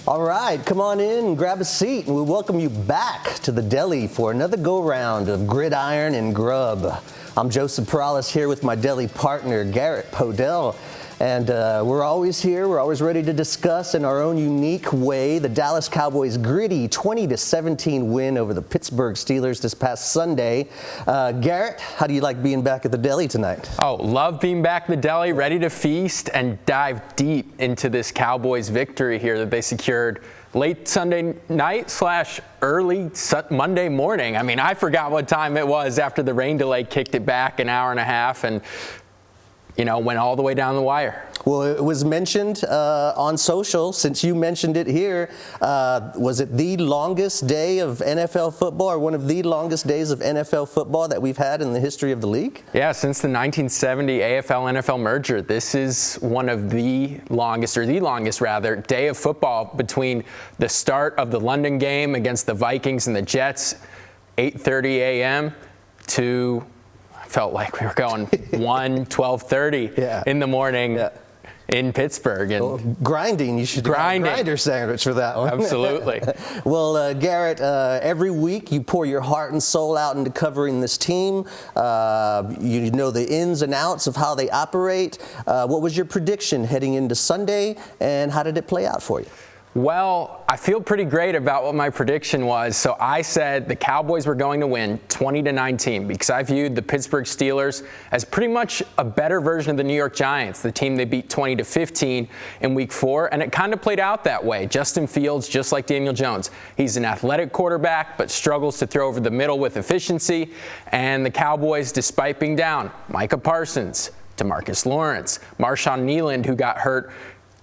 All right, come on in and grab a seat, and we welcome you back to the Deli for another go-round of gridiron and grub. I'm Joseph Perales here with my Deli partner, Garrett Podell. And we're always here. We're always ready to discuss in our own unique way the Dallas Cowboys' gritty 20-17 win over the Pittsburgh Steelers this past Sunday. Garrett, how do you like being back at the Deli tonight? Oh, love being back at the Deli, ready to feast and dive deep into this Cowboys victory here that they secured late Sunday night / early Monday morning. I mean, I forgot what time it was after the rain delay kicked it back an hour and a half and went all the way down the wire. Well, it was mentioned on social, since you mentioned it here. Was it the longest day of NFL football, or one of the longest days of NFL football that we've had in the history of the league? Yeah, since the 1970 AFL-NFL merger, this is one of the longest day of football between the start of the London game against the Vikings and the Jets, 8:30 a.m. to felt like we were going 12:30 in the morning in Pittsburgh. And grinding. You should do a grinder sandwich for that one. Absolutely. Well, Garrett, every week you pour your heart and soul out into covering this team. You know the ins and outs of how they operate. What was your prediction heading into Sunday, and how did it play out for you? Well, I feel pretty great about what my prediction was. So I said the Cowboys were going to win 20-19 because I viewed the Pittsburgh Steelers as pretty much a better version of the New York Giants, the team they beat 20-15 in Week 4, and it kind of played out that way. Justin Fields, just like Daniel Jones, he's an athletic quarterback but struggles to throw over the middle with efficiency. And the Cowboys, despite being down, Micah Parsons, DeMarcus Lawrence, Marshawn Kneyland, who got hurt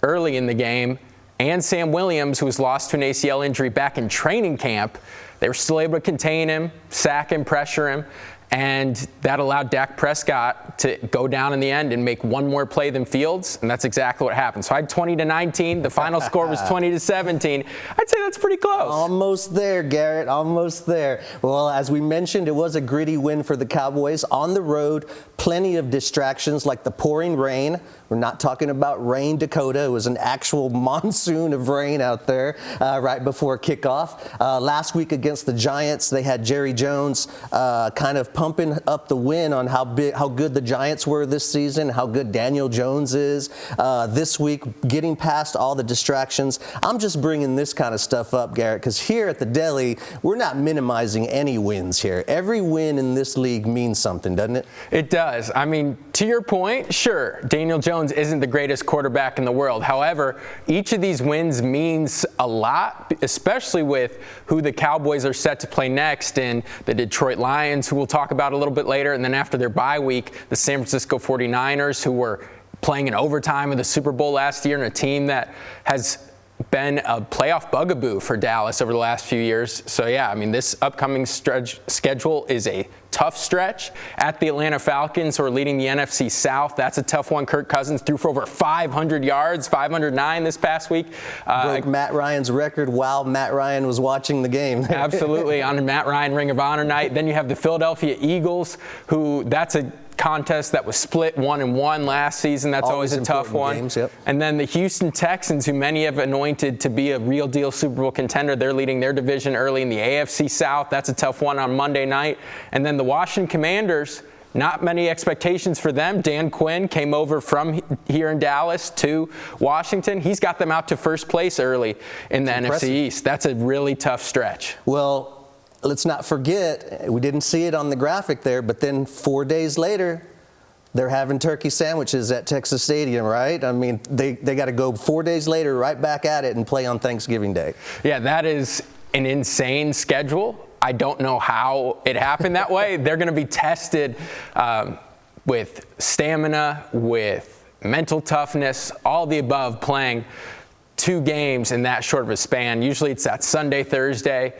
early in the game, and Sam Williams, who was lost to an ACL injury back in training camp, they were still able to contain him, sack him, pressure him, and that allowed Dak Prescott to go down in the end and make one more play than Fields, and that's exactly what happened. So I had 20-19. The final score was 20-17. I'd say that's pretty close. Almost there, Garrett, almost there. Well, as we mentioned, it was a gritty win for the Cowboys on the road. Plenty of distractions like the pouring rain. We're not talking about rain, Dakota. It was an actual monsoon of rain out there right before kickoff. Last week against the Giants, they had Jerry Jones kind of pumping up the win on how good the Giants were this season, how good Daniel Jones is. This week, getting past all the distractions. I'm just bringing this kind of stuff up, Garrett, because here at the Deli, we're not minimizing any wins here. Every win in this league means something, doesn't it? It does. I mean, to your point, sure, Daniel Jones isn't the greatest quarterback in the world. However, each of these wins means a lot, especially with who the Cowboys are set to play next in the Detroit Lions, who we'll talk about a little bit later, and then after their bye week, the San Francisco 49ers, who were playing in overtime of the Super Bowl last year, and a team that has been a playoff bugaboo for Dallas over the last few years. So yeah, I mean, this upcoming schedule is a tough stretch. At the Atlanta Falcons, who are leading the NFC South, that's a tough one. Kirk Cousins threw for over 500 yards, 509 this past week. Broke Matt Ryan's record while Matt Ryan was watching the game. Absolutely, on Matt Ryan Ring of Honor night. Then you have the Philadelphia Eagles, who that's a contest that was split 1-1 last season. That's always a tough one. Games, yep. And then the Houston Texans, who many have anointed to be a real deal Super Bowl contender, they're leading their division early in the AFC South. That's a tough one on Monday night. And then the Washington Commanders, not many expectations for them. Dan Quinn came over from here in Dallas to Washington. He's got them out to first place early in the NFC East. That's a really tough stretch. Well, let's not forget, we didn't see it on the graphic there, but then 4 days later, they're having turkey sandwiches at Texas Stadium, right? I mean, they got to go 4 days later right back at it and play on Thanksgiving Day. Yeah, that is an insane schedule. I don't know how it happened that way. They're going to be tested with stamina, with mental toughness, all the above, playing 2 games in that short of a span. Usually it's that Sunday, Thursday.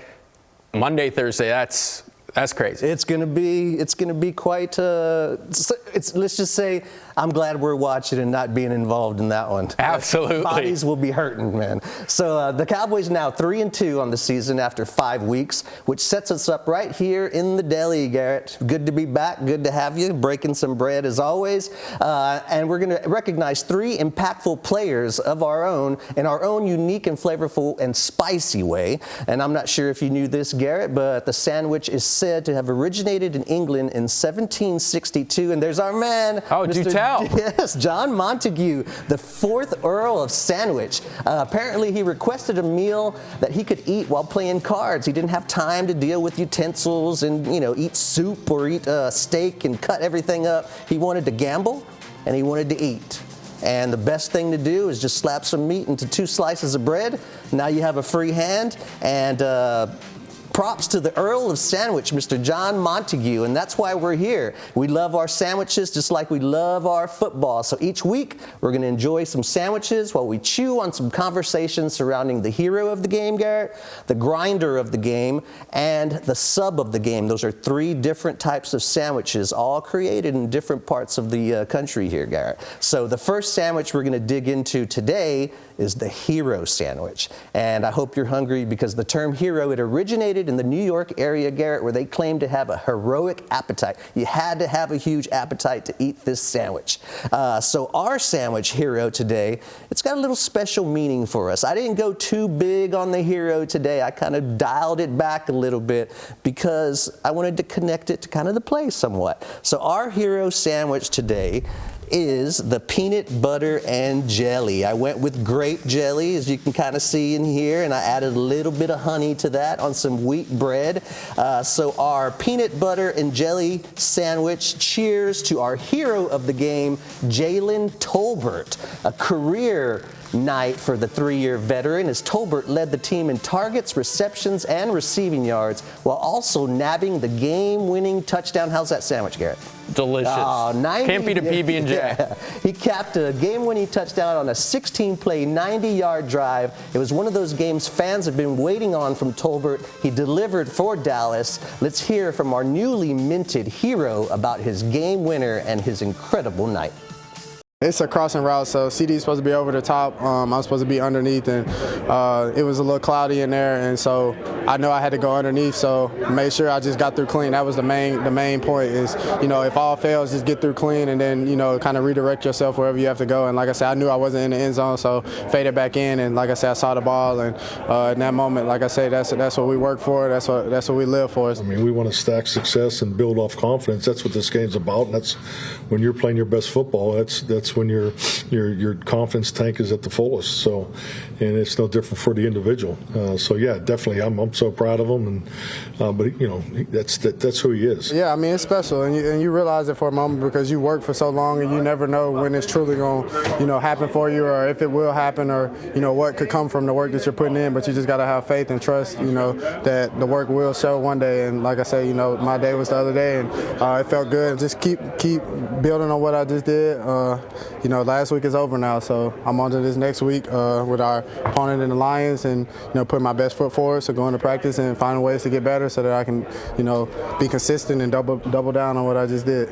Monday, Thursday, that's That's crazy. It's gonna be quite. Let's just say I'm glad we're watching and not being involved in that one. Absolutely. Bodies will be hurting, man. So the Cowboys now 3-2 on the season after 5 weeks, which sets us up right here in the Deli, Garrett. Good to be back. Good to have you breaking some bread as always. And we're gonna recognize 3 impactful players of our own in our own unique and flavorful and spicy way. And I'm not sure if you knew this, Garrett, but the sandwich is said to have originated in England in 1762. And there's our man. Oh, do tell. Yes, John Montague, the 4th Earl of Sandwich. Apparently, he requested a meal that he could eat while playing cards. He didn't have time to deal with utensils and, eat soup or eat steak and cut everything up. He wanted to gamble and he wanted to eat. And the best thing to do is just slap some meat into 2 slices of bread. Now you have a free hand, and props to the Earl of Sandwich, Mr. John Montague, and that's why we're here. We love our sandwiches just like we love our football. So each week, we're going to enjoy some sandwiches while we chew on some conversations surrounding the hero of the game, Garrett, the grinder of the game, and the sub of the game. Those are 3 different types of sandwiches, all created in different parts of the country here, Garrett. So the first sandwich we're going to dig into today is the hero sandwich. And I hope you're hungry because the term hero, it originated in the New York area, Garrett, where they claimed to have a heroic appetite. You had to have a huge appetite to eat this sandwich. So our sandwich hero today, it's got a little special meaning for us. I didn't go too big on the hero today. I kind of dialed it back a little bit because I wanted to connect it to kind of the play somewhat. So our hero sandwich today is the peanut butter and jelly. I went with grape jelly, as you can kind of see in here, and I added a little bit of honey to that on some wheat bread. So our peanut butter and jelly sandwich, cheers to our hero of the game, Jalen Tolbert, a career night for the 3-year veteran as Tolbert led the team in targets, receptions, and receiving yards while also nabbing the game-winning touchdown. How's that sandwich, Garrett? Delicious. Can't beat a PB&J. Yeah. He capped a game-winning touchdown on a 16-play, 90-yard drive. It was one of those games fans have been waiting on from Tolbert. He delivered for Dallas. Let's hear from our newly minted hero about his game winner and his incredible night. It's a crossing route, so CD's supposed to be over the top. I'm supposed to be underneath, and it was a little cloudy in there, and so I know I had to go underneath, so made sure I just got through clean. That was the main point is, if all fails, just get through clean and then, kind of redirect yourself wherever you have to go. And like I said, I knew I wasn't in the end zone, so faded back in, and like I said, I saw the ball, and in that moment, like I said, that's what we work for. That's what we live for. I mean, we want to stack success and build off confidence. That's what this game's about, and that's when you're playing your best football. That's when your confidence tank is at the fullest. So, and it's no different for the individual. So yeah, definitely, I'm so proud of him. And but that's who he is. Yeah, I mean, it's special, and you realize it for a moment because you work for so long, and you never know when it's truly going to happen for you, or if it will happen, or what could come from the work that you're putting in. But you just got to have faith and trust, that the work will show one day. And like I say, my day was the other day, and it felt good. Just keep building on what I just did. Last week is over now, so I'm on to this next week with our opponent in the Lions, and put my best foot forward. So going to practice and finding ways to get better, so that I can be consistent and double down on what I just did.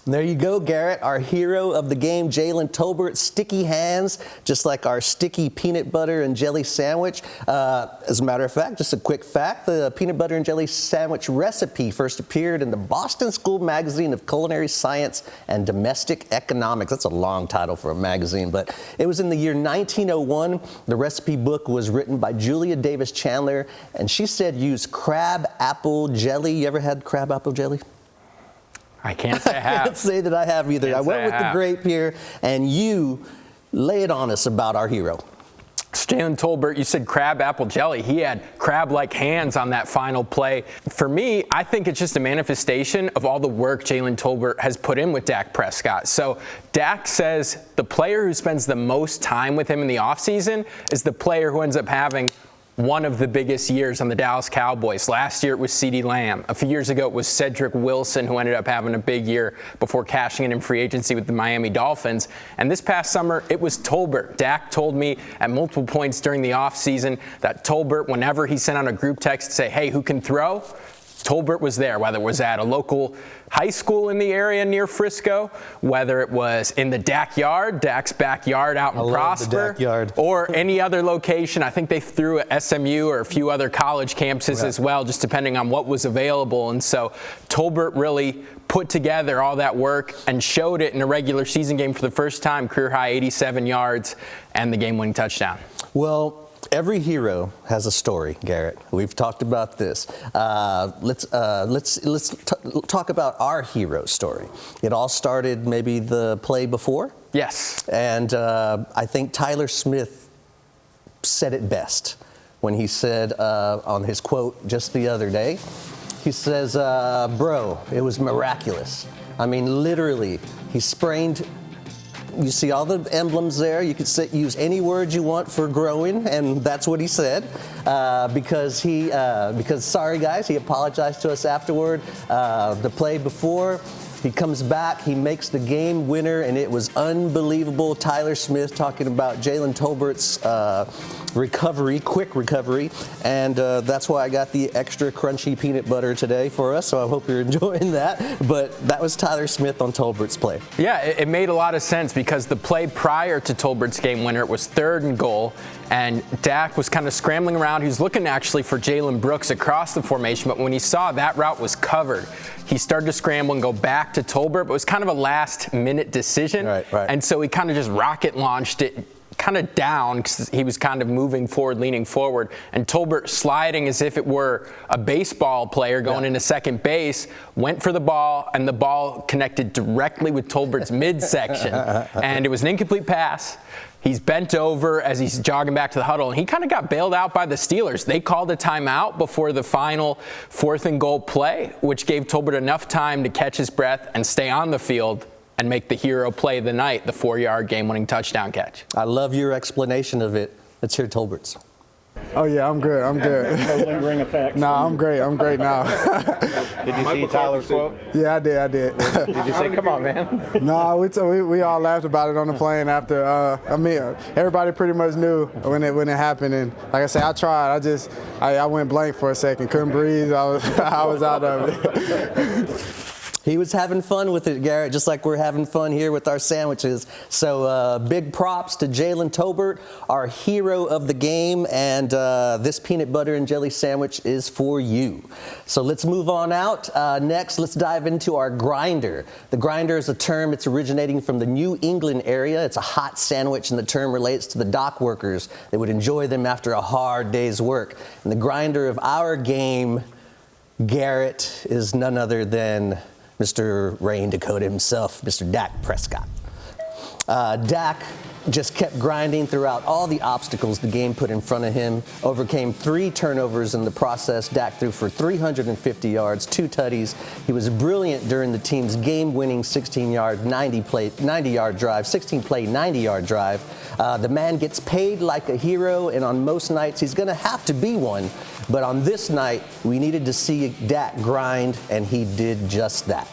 There you go, Garrett, our hero of the game, Jalen Tolbert. Sticky hands, just like our sticky peanut butter and jelly sandwich. As a matter of fact, just a quick fact, the peanut butter and jelly sandwich recipe first appeared in the Boston School Magazine of Culinary Science and Domestic Economics. That's a long title for a magazine, but it was in the year 1901. The recipe book was written by Julia Davis Chandler, and she said use crab apple jelly. You ever had crab apple jelly? I can't say I have. I can't say that I have either. I went with the grape here, and you lay it on us about our hero. Jalen Tolbert, you said crab apple jelly. He had crab-like hands on that final play. For me, I think it's just a manifestation of all the work Jalen Tolbert has put in with Dak Prescott. So Dak says the player who spends the most time with him in the offseason is the player who ends up having one of the biggest years on the Dallas Cowboys. Last year it was CeeDee Lamb. A few years ago it was Cedric Wilson, who ended up having a big year before cashing in free agency with the Miami Dolphins. And this past summer it was Tolbert. Dak told me at multiple points during the offseason that Tolbert, whenever he sent out a group text to say, hey, who can throw? Tolbert was there, whether it was at a local high school in the area near Frisco, whether it was in the Dak yard, Dak's backyard out in Prosper, or any other location. I think they threw at SMU or a few other college campuses as well, just depending on what was available. And so Tolbert really put together all that work and showed it in a regular season game for the first time, career high 87 yards and the game-winning touchdown. Well, every hero has a story, Garrett. We've talked about this. Let's talk about our hero story. It all started maybe the play before. Yes. And I think Tyler Smith said it best when he said on his quote just the other day, he says, bro, it was miraculous. I mean, literally, he sprained. You see all the emblems there. You could use any word you want for growing, and that's what he said. Because sorry guys, he apologized to us afterward. The play before, he comes back, he makes the game winner, and it was unbelievable. Tyler Smith talking about Jalen Tolbert's recovery, quick recovery, and that's why I got the extra crunchy peanut butter today for us, so I hope you're enjoying that. But that was Tyler Smith on Tolbert's play. Yeah, it made a lot of sense because the play prior to Tolbert's game winner, it was 3rd and goal, and Dak was kind of scrambling around. He was looking actually for Jalen Brooks across the formation, but when he saw that route was covered, he started to scramble and go back to Tolbert, but it was kind of a last-minute decision. Right. And so he kind of just rocket launched it kind of down because he was kind of moving forward, leaning forward, and Tolbert sliding as if it were a baseball player going into second base, went for the ball, and the ball connected directly with Tolbert's midsection. And it was an incomplete pass. He's bent over as he's jogging back to the huddle, and he kind of got bailed out by the Steelers. They called a timeout before the final 4th and goal play, which gave Tolbert enough time to catch his breath and stay on the field and make the hero play of the night, the 4-yard game-winning touchdown catch. I love your explanation of it. Let's hear Tolbert's. Oh, yeah, I'm good. No lingering effects. Nah, I'm great now. Did you see Tyler's quote? Yeah, I did. Did you say, come on, man? No, we all laughed about it on the plane after. Everybody pretty much knew when it happened, and like I said, I tried. I went blank for a second, couldn't breathe. I was out of it. He was having fun with it, Garrett, just like we're having fun here with our sandwiches. So big props to Jalen Tolbert, our hero of the game, and this peanut butter and jelly sandwich is for you. So let's move on out. Next, let's dive into our grinder. The grinder is a term, it's originating from the New England area. It's a hot sandwich, and the term relates to the dock workers that would enjoy them after a hard day's work. And the grinder of our game, Garrett, is none other than Mr. Rain Dakota himself, Mr. Dak Prescott. Dak just kept grinding throughout all the obstacles the game put in front of him, overcame 3 turnovers in the process. Dak threw for 350 yards, 2 tutties. He was brilliant during the team's game-winning 16-yard, 90-yard drive, 16-play, 90-yard drive. The man gets paid like a hero, and on most nights he's going to have to be one. But on this night, we needed to see Dak grind, and he did just that.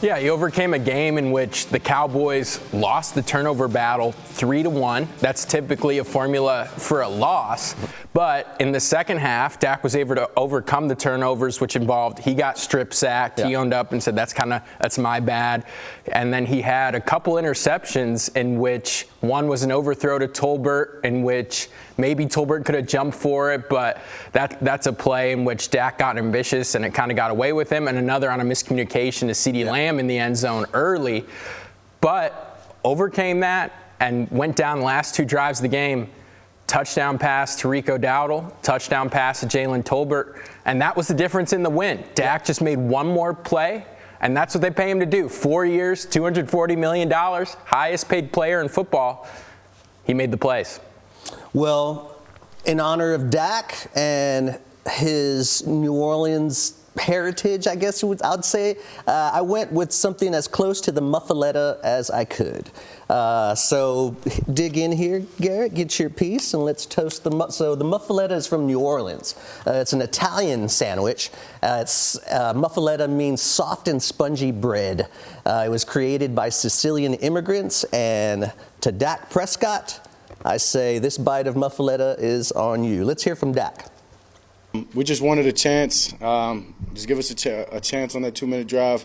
Yeah, he overcame a game in which the Cowboys lost the turnover battle 3-1. That's typically a formula for a loss. But in the second half, Dak was able to overcome the turnovers, which involved he got strip sacked. Yeah. He owned up and said, that's my bad. And then he had a couple interceptions in which one was an overthrow to Tolbert, in which maybe Tolbert could have jumped for it, but that's a play in which Dak got ambitious and it kind of got away with him, and another on a miscommunication to CeeDee Lamb in the end zone early, but overcame that and went down the last 2 drives of the game. Touchdown pass to Rico Dowdle, touchdown pass to Jalen Tolbert, and that was the difference in the win. Dak just made one more play, and that's what they pay him to do. 4 years, $240 million, highest paid player in football. He made the plays. Well, in honor of Dak and his New Orleans heritage, I guess I'd say, I went with something as close to the muffaletta as I could. So dig in here, Garrett, get your piece, and let's toast so the muffaletta is from New Orleans. It's an Italian sandwich. Muffaletta means soft and spongy bread. It was created by Sicilian immigrants, and to Dak Prescott, I say this bite of muffaletta is on you. Let's hear from Dak. We just wanted a chance. Just give us a chance on that 2-minute drive.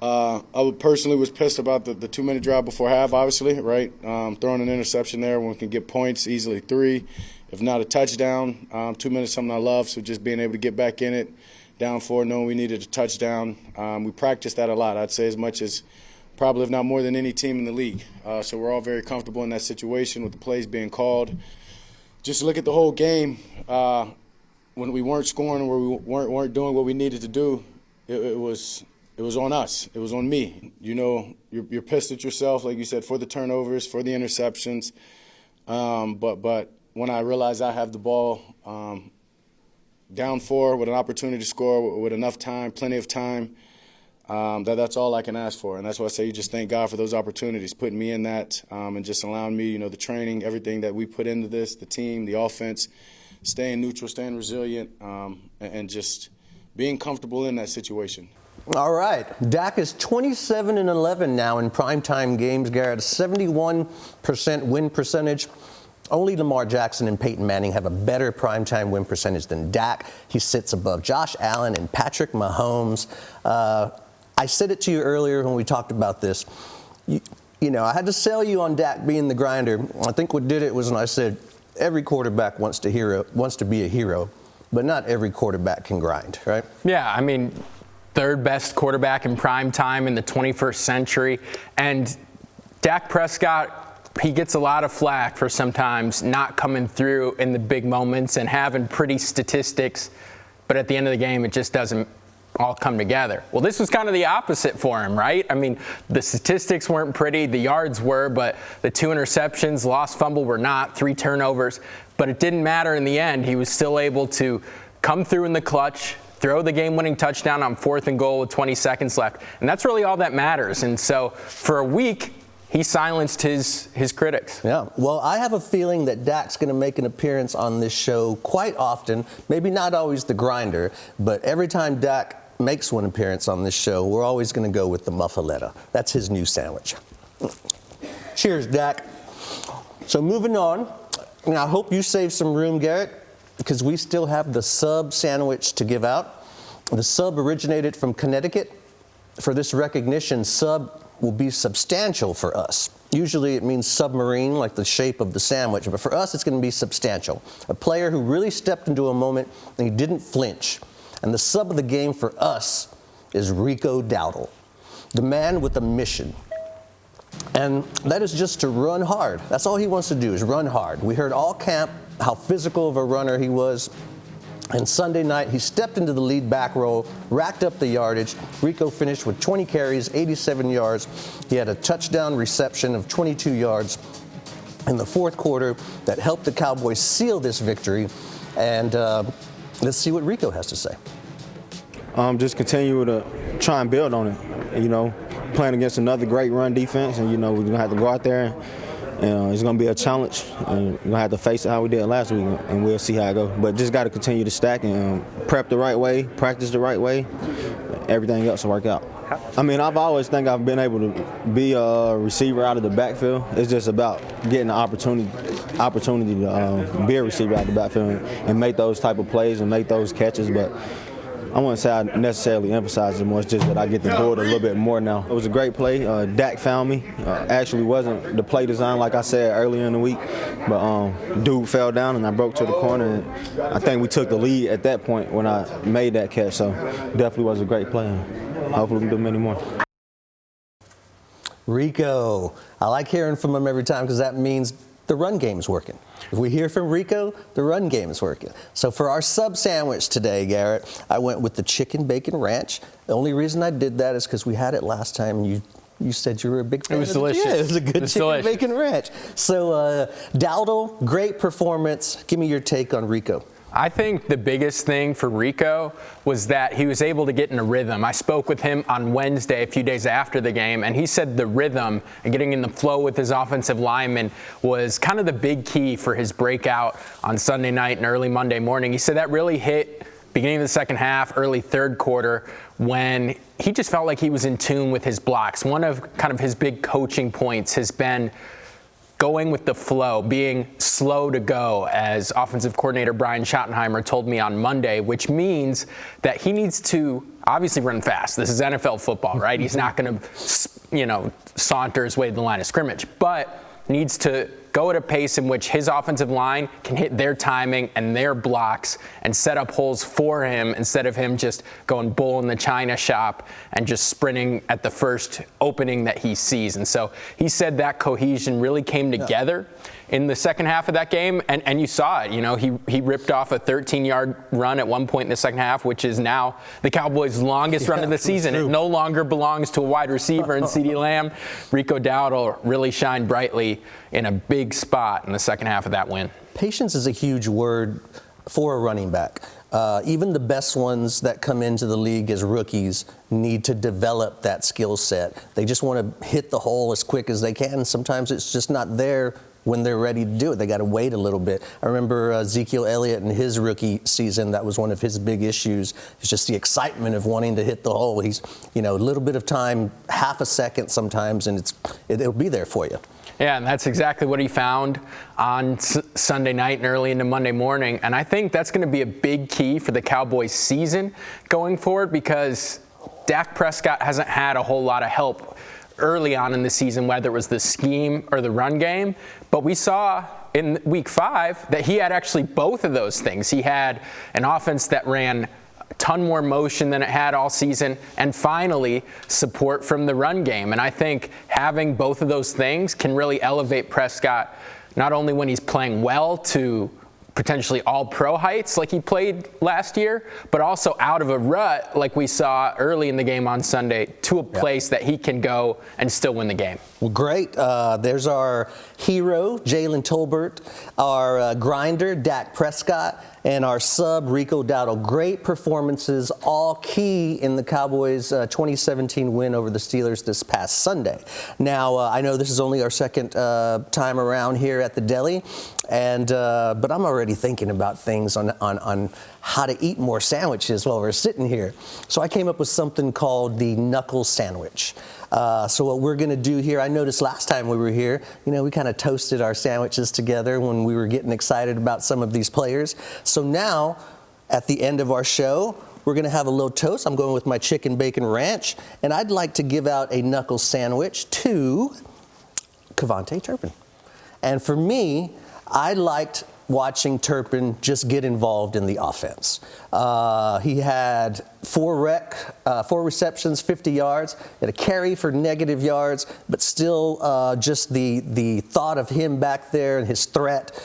I personally was pissed about the 2-minute drive before half, obviously, right? Throwing an interception there when we can get points, easily 3, if not a touchdown. 2 minutes, something I love, so just being able to get back in it, down 4, knowing we needed a touchdown. We practiced that a lot, I'd say as much as probably, if not more than any team in the league. So we're all very comfortable in that situation with the plays being called. Just look at the whole game. When we weren't scoring or we weren't doing what we needed to do, it was on us. It was on me. You know, you're pissed at yourself, like you said, for the turnovers, for the interceptions. But when I realized I have the ball down 4 with an opportunity to score with enough time, plenty of time, that's all I can ask for. And that's why I say you just thank God for those opportunities, putting me in that and just allowing me, you know, the training, everything that we put into this, the team, the offense, staying neutral, staying resilient, and just being comfortable in that situation. All right. Dak is 27-11 now in primetime games. Garrett, 71% win percentage. Only Lamar Jackson and Peyton Manning have a better primetime win percentage than Dak. He sits above Josh Allen and Patrick Mahomes. I said it to you earlier when we talked about this. You know, I had to sell you on Dak being the grinder. I think what did it was when I said every quarterback wants to be a hero, but not every quarterback can grind, right? Yeah, I mean, third best quarterback in prime time in the 21st century. And Dak Prescott, he gets a lot of flack for sometimes not coming through in the big moments and having pretty statistics, but at the end of the game, it just doesn't all come together. Well, this was kind of the opposite for him, right? I mean, the statistics weren't pretty, the yards were, but the 2 interceptions, lost fumble were not, 3 turnovers, but it didn't matter in the end. He was still able to come through in the clutch, throw the game-winning touchdown on 4th and goal with 20 seconds left, and that's really all that matters. And so for a week, he silenced his critics. Yeah, well, I have a feeling that Dak's going to make an appearance on this show quite often, maybe not always the grinder, but every time Dak makes one appearance on this show, we're always going to go with the muffaletta. That's his new sandwich. Cheers, Dak. So moving on, and I hope you save some room, Garrett, because we still have the sub sandwich to give out. The sub originated from Connecticut. For this recognition, sub will be substantial for us. Usually it means submarine, like the shape of the sandwich, but for us it's going to be substantial. A player who really stepped into a moment and he didn't flinch. And the sub of the game for us is Rico Dowdle, the man with a mission. And that is just to run hard. That's all he wants to do is run hard. We heard all camp how physical of a runner he was. And Sunday night, he stepped into the lead back row, racked up the yardage. Rico finished with 20 carries, 87 yards. He had a touchdown reception of 22 yards in the 4th quarter that helped the Cowboys seal this victory. And let's see what Rico has to say. Just continue to try and build on it. You know, playing against another great run defense, and you know we're gonna have to go out there. And it's gonna be a challenge, and we're gonna have to face it how we did last week, and we'll see how it goes. But just got to continue to stack and prep the right way, practice the right way. Everything else will work out. I mean, I've always think I've been able to be a receiver out of the backfield. It's just about getting the opportunity to be a receiver out of the backfield and make those type of plays and make those catches. But I wouldn't say I necessarily emphasize it more. It's just that I get the board a little bit more now. It was a great play. Dak found me. Actually wasn't the play design like I said earlier in the week, but dude fell down and I broke to the corner. And I think we took the lead at that point when I made that catch. So definitely was a great play. Hopefully we can do many more. Rico. I like hearing from him every time because that means the run game's working. If we hear from Rico, the run game is working. So for our sub sandwich today, Garrett, I went with the chicken bacon ranch. The only reason I did that is because we had it last time and you said you were a big fan. It was delicious. Yeah, it was a good chicken bacon ranch. So Dowdle, great performance. Give me your take on Rico. I think the biggest thing for Rico was that he was able to get in a rhythm. I spoke with him on Wednesday, a few days after the game, and he said the rhythm and getting in the flow with his offensive linemen was kind of the big key for his breakout on Sunday night and early Monday morning. He said that really hit beginning of the second half, early 3rd quarter, when he just felt like he was in tune with his blocks. One of kind of his big coaching points has been going with the flow, being slow to go, as offensive coordinator Brian Schottenheimer told me on Monday, which means that he needs to obviously run fast. This is NFL football, right? He's not going to, saunter his way to the line of scrimmage, but needs to go at a pace in which his offensive line can hit their timing and their blocks and set up holes for him instead of him just going bull in the china shop and just sprinting at the first opening that he sees. And so he said that cohesion really came together in the second half of that game, and you saw it. He ripped off a 13-yard run at one point in the second half, which is now the Cowboys' longest run of the season. It no longer belongs to a wide receiver in CeeDee Lamb. Rico Dowdle really shined brightly in a big spot in the second half of that win. Patience is a huge word for a running back. Even the best ones that come into the league as rookies need to develop that skill set. They just want to hit the hole as quick as they can, and sometimes it's just not there when they're ready to do it. They got to wait a little bit. I remember Ezekiel Elliott in his rookie season, that was one of his big issues. It's just the excitement of wanting to hit the hole. He's, a little bit of time, half a second sometimes, and it'll be there for you. Yeah, and that's exactly what he found on Sunday night and early into Monday morning. And I think that's going to be a big key for the Cowboys season going forward, because Dak Prescott hasn't had a whole lot of help early on in the season, whether it was the scheme or the run game. But we saw in week 5 that he had actually both of those things. He had an offense that ran a ton more motion than it had all season, and finally support from the run game. And I think having both of those things can really elevate Prescott, not only when he's playing well to potentially all-pro heights like he played last year, but also out of a rut like we saw early in the game on Sunday to a place that he can go and still win the game. Well, great. There's our hero, Jalen Tolbert, our grinder, Dak Prescott, and our sub, Rico Dowdle. Great performances, all key in the Cowboys' 2017 win over the Steelers this past Sunday. Now, I know this is only our second time around here at the Deli, but I'm already thinking about things on how to eat more sandwiches while we're sitting here. So I came up with something called the Knuckle Sandwich. So what we're going to do here, I noticed last time we were here, we kind of toasted our sandwiches together when we were getting excited about some of these players. So now, at the end of our show, we're going to have a little toast. I'm going with my chicken bacon ranch, and I'd like to give out a knuckle sandwich to Kevontae Turpin. And for me, I liked watching Turpin just get involved in the offense. He had 4 receptions, 50 yards, had a carry for negative yards, but still just the thought of him back there and his threat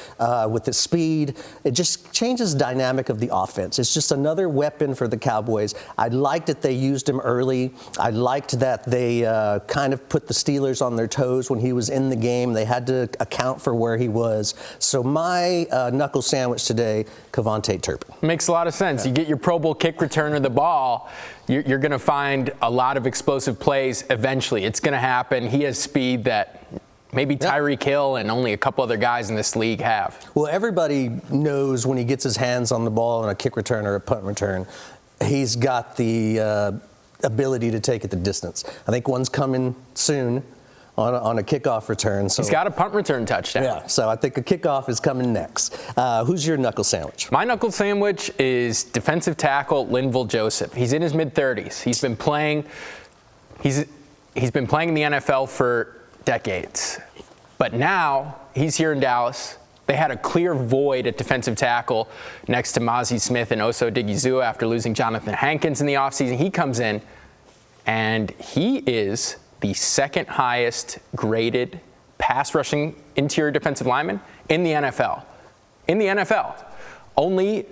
with his speed, it just changes the dynamic of the offense. It's just another weapon for the Cowboys. I liked that they used him early. I liked that they kind of put the Steelers on their toes when he was in the game. They had to account for where he was. So my knuckle sandwich today, Kevontae Turpin. Makes a lot of sense. You get your Pro Bowl kick returner the ball, you're going to find a lot of explosive plays eventually. It's going to happen. He has speed that maybe Tyreek Hill and only a couple other guys in this league have. Well, everybody knows when he gets his hands on the ball on a kick return or a punt return, he's got the ability to take it the distance. I think one's coming soon on a kickoff return. So he's got a punt return touchdown. Yeah, so I think a kickoff is coming next. Who's your knuckle sandwich? My knuckle sandwich is defensive tackle Linval Joseph. He's in his mid-30s. He's been playing in the NFL for decades. But now he's here in Dallas. They had a clear void at defensive tackle next to Mozzie Smith and Oso Odighizuwa after losing Jonathan Hankins in the offseason. He comes in, and he is the second highest graded pass rushing interior defensive lineman in the NFL. In the NFL. Only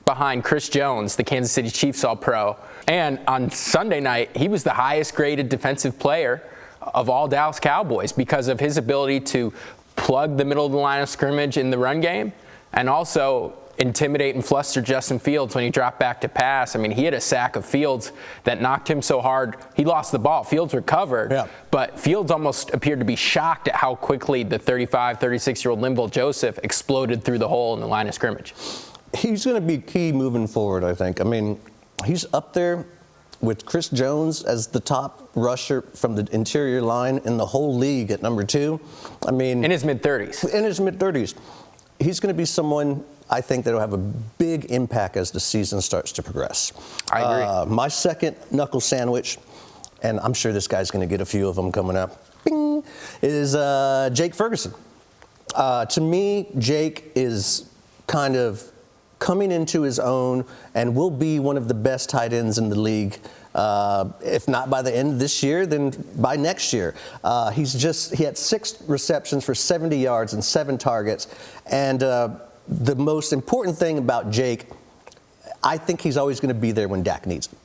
behind Chris Jones, the Kansas City Chiefs All-Pro. And on Sunday night, he was the highest graded defensive player of all Dallas Cowboys because of his ability to plug the middle of the line of scrimmage in the run game and also intimidate and fluster Justin Fields when he dropped back to pass. I mean, he had a sack of Fields that knocked him so hard, he lost the ball. Fields recovered, but Fields almost appeared to be shocked at how quickly the 35, 36-year-old Linval Joseph exploded through the hole in the line of scrimmage. He's going to be key moving forward, I think. I mean, he's up there with Chris Jones as the top rusher from the interior line in the whole league at number 2. I mean, in his mid-30s. In his mid-30s. He's going to be someone I think that will have a big impact as the season starts to progress. I agree. My second knuckle sandwich, and I'm sure this guy's going to get a few of them coming up, bing, is Jake Ferguson. To me, Jake is kind of coming into his own and will be one of the best tight ends in the league. If not by the end of this year, then by next year. He had 6 receptions for 70 yards and 7 targets. And the most important thing about Jake, I think he's always going to be there when Dak needs him.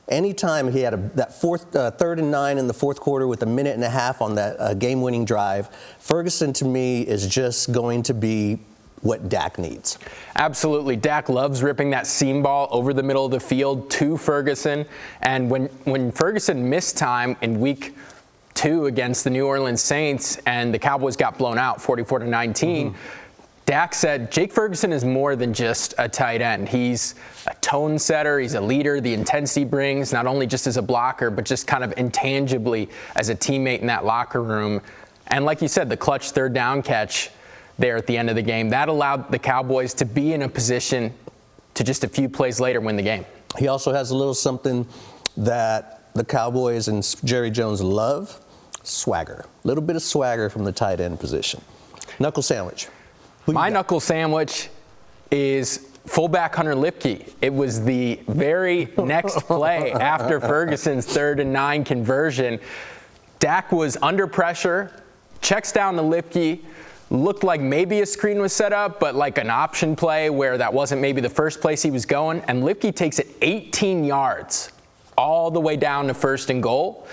Anytime he had that 3rd and 9 in the fourth quarter with a minute and a half on that game-winning drive, Ferguson to me is just going to be what Dak needs. Absolutely. Dak loves ripping that seam ball over the middle of the field to Ferguson. And when Ferguson missed time in week 2 against the New Orleans Saints and the Cowboys got blown out 44-19, Dak said Jake Ferguson is more than just a tight end. He's a tone setter. He's a leader. The intensity he brings, not only just as a blocker, but just kind of intangibly as a teammate in that locker room. And like you said, the clutch 3rd down catch there at the end of the game, that allowed the Cowboys to be in a position to just a few plays later win the game. He also has a little something that the Cowboys and Jerry Jones love, swagger. A little bit of swagger from the tight end position. Knuckle sandwich. My knuckle sandwich is fullback Hunter Lipke. It was the very next play after Ferguson's 3rd and 9 conversion. Dak was under pressure, checks down to Lipke, looked like maybe a screen was set up, but like an option play where that wasn't maybe the first place he was going. And Lipke takes it 18 yards all the way down to 1st and goal.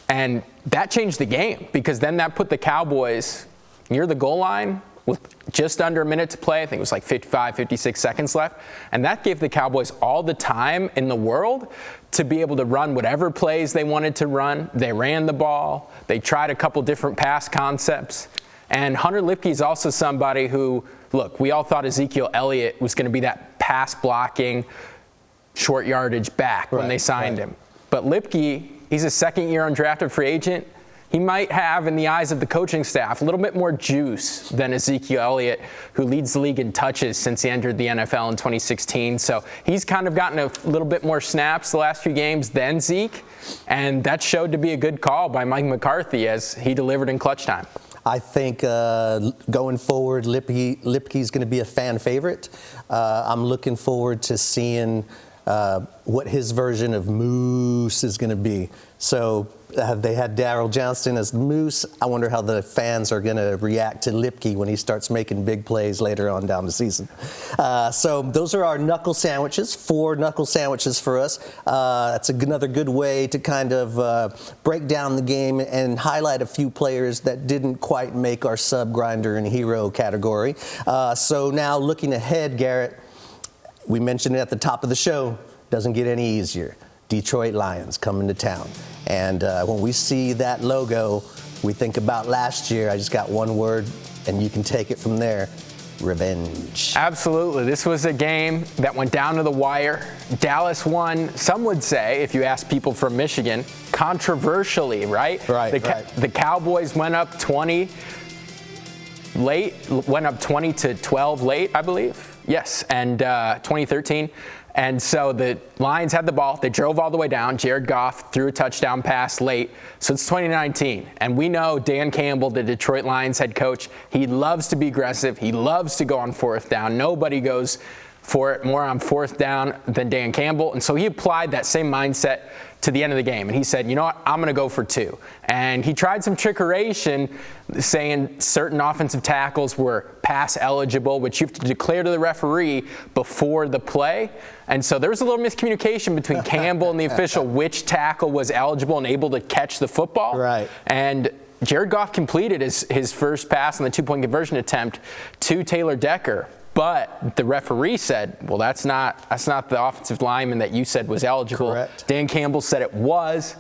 And that changed the game because then that put the Cowboys near the goal line with just under a minute to play. I think it was like 55, 56 seconds left. And that gave the Cowboys all the time in the world to be able to run whatever plays they wanted to run. They ran the ball. They tried a couple different pass concepts. And Hunter Lipke is also somebody who, look, we all thought Ezekiel Elliott was going to be that pass blocking, short yardage back when they signed him. But Lipke, he's a 2nd-year undrafted free agent. He might have, in the eyes of the coaching staff, a little bit more juice than Ezekiel Elliott, who leads the league in touches since he entered the NFL in 2016. So he's kind of gotten a little bit more snaps the last few games than Zeke. And that showed to be a good call by Mike McCarthy as he delivered in clutch time. I think going forward, Lipke's going to be a fan favorite. I'm looking forward to seeing what his version of Moose is going to be. So they had Darryl Johnston as Moose. I wonder how the fans are going to react to Lipke when he starts making big plays later on down the season. So those are our knuckle sandwiches, 4 knuckle sandwiches for us. That's another good way to kind of break down the game and highlight a few players that didn't quite make our sub, grinder, and hero category. So now looking ahead, Garrett, we mentioned it at the top of the show, doesn't get any easier. Detroit Lions coming to town. And when we see that logo, we think about last year. I just got one word, and you can take it from there. Revenge. Absolutely. This was a game that went down to the wire. Dallas won, some would say, if you ask people from Michigan, controversially, right? Right. The Cowboys went up 20 late, went up 20-12 late, I believe. Yes, and 2013. And so the Lions had the ball. They drove all the way down. Jared Goff threw a touchdown pass late. So it's 2019. And we know Dan Campbell, the Detroit Lions head coach, he loves to be aggressive. He loves to go on 4th down. Nobody goes for it more on 4th down than Dan Campbell. And so he applied that same mindset to the end of the game. And he said, you know what, I'm going to go for 2. And he tried some trickeration, saying certain offensive tackles were pass eligible, which you have to declare to the referee before the play. And so there was a little miscommunication between Campbell and the official which tackle was eligible and able to catch the football. Right. And Jared Goff completed his first pass on the 2-point conversion attempt to Taylor Decker. But the referee said, well, that's not the offensive lineman that you said was eligible. Correct. Dan Campbell said it was.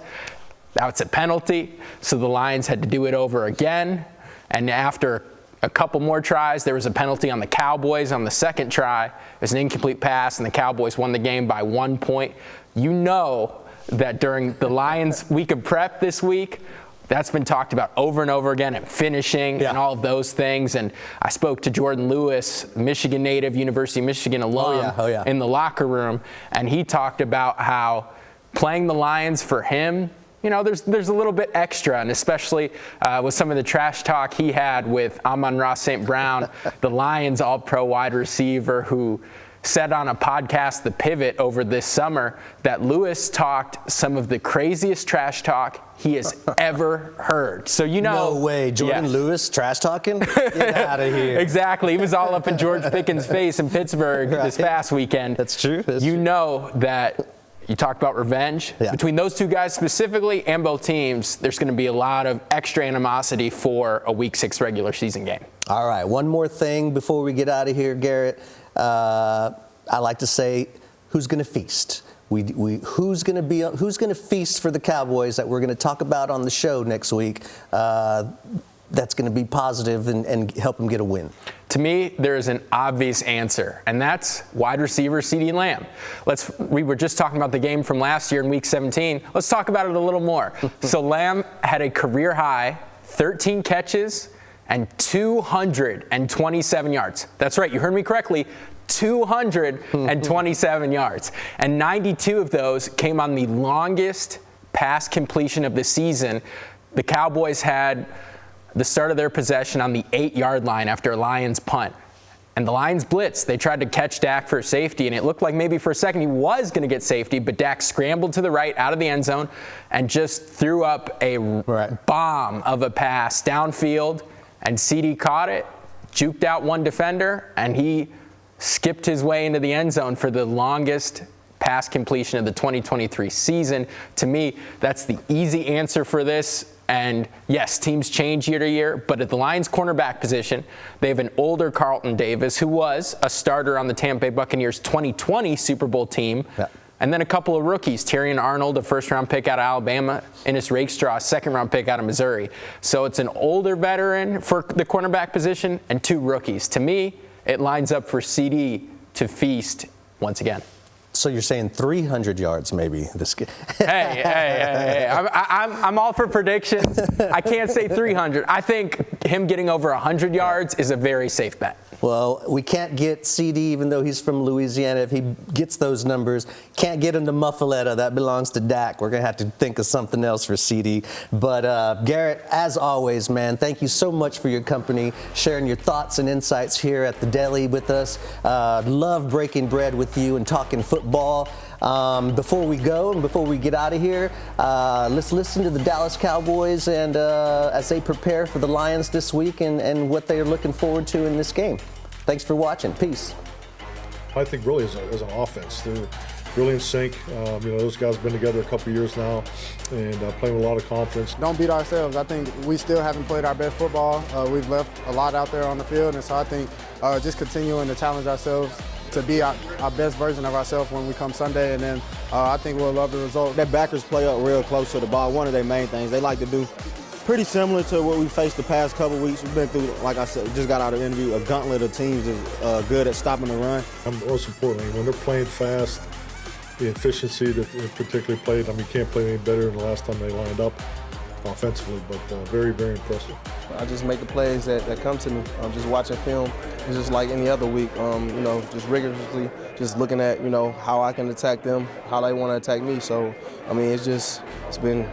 Now it's a penalty. So the Lions had to do it over again. And after a couple more tries, there was a penalty on the Cowboys on the second try. It was an incomplete pass, and the Cowboys won the game by 1 point. You know that during the Lions week of prep this week, that's been talked about over and over again, and finishing and all of those things. And I spoke to Jordan Lewis, Michigan native, University of Michigan alum, in the locker room, and he talked about how playing the Lions for him, you know, there's a little bit extra, and especially with some of the trash talk he had with Amon-Ra St. Brown, the Lions all-pro wide receiver, who said on a podcast, The Pivot, over this summer, that Lewis talked some of the craziest trash talk he has ever heard. So, you know. No way. Jordan Lewis trash talking? Get out of here. Exactly. He was all up in George Pickens' face in Pittsburgh this past weekend. That's true. You know that. You talked about revenge. Between those two guys specifically and both teams, there's going to be a lot of extra animosity for a Week 6 regular season game. All right. One more thing before we get out of here, Garrett. I like to say, who's going to feast? Who's going to feast for the Cowboys that we're going to talk about on the show next week? That's going to be positive and help them get a win. To me, there is an obvious answer, and that's wide receiver CeeDee Lamb. We were just talking about the game from last year in Week 17. Let's talk about it a little more. So Lamb had a career high 13 catches and 227 yards. That's right, you heard me correctly. 227 yards. And 92 of those came on the longest pass completion of the season. The Cowboys had the start of their possession on the 8-yard line after a Lions punt. And the Lions blitzed. They tried to catch Dak for safety, and it looked like maybe for a second he was going to get safety, but Dak scrambled to the right out of the end zone and just threw up a bomb of a pass downfield, and CeeDee caught it, juked out one defender, and he skipped his way into the end zone for the longest pass completion of the 2023 season. To me, that's the easy answer for this. And yes, teams change year to year, but at the Lions cornerback position, they have an older Carlton Davis, who was a starter on the Tampa Bay Buccaneers 2020 Super Bowl team. And then a couple of rookies, Terrion Arnold, a first-round pick out of Alabama, Ennis Rakestraw, a second-round pick out of Missouri. So it's an older veteran for the cornerback position and two rookies. To me, it lines up for CeeDee to feast once again. So you're saying 300 yards maybe this game? Hey. I'm all for predictions. I can't say 300. I think him getting over 100 yards is a very safe bet. Well, we can't get CeeDee, even though he's from Louisiana. If he gets those numbers, can't get him to Muffaletta. That belongs to Dak. We're going to have to think of something else for CeeDee. But Garrett, as always, man, thank you so much for your company, sharing your thoughts and insights here at the Deli with us. Love breaking bread with you and talking football. Before we go and before we get out of here, let's listen to the Dallas Cowboys and as they prepare for the Lions this week and what they are looking forward to in this game. Thanks for watching. Peace. I think really as an offense, they're really in sync. Those guys have been together a couple years now and playing with a lot of confidence. Don't beat ourselves. I think we still haven't played our best football. We've left a lot out there on the field, and so I think just continuing to challenge ourselves to be our best version of ourselves when we come Sunday, and then I think we'll love the result. Their backers play up real close to the ball. One of their main things they like to do, pretty similar to what we faced the past couple weeks. We've been through, like I said, just got out of the interview, a gauntlet of teams is good at stopping the run. And most importantly, when they're playing fast, the efficiency that they particularly played, you can't play any better than the last time they lined up offensively, but very, very impressive. I just make the plays that come to me. I'm just watching film. It's just like any other week, just rigorously, just looking at, how I can attack them, how they want to attack me. So, it's been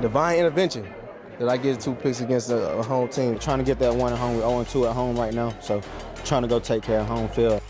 divine intervention that I get 2 picks against a home team. Trying to get that one at home. We're 0-2 at home right now, so trying to go take care of home field.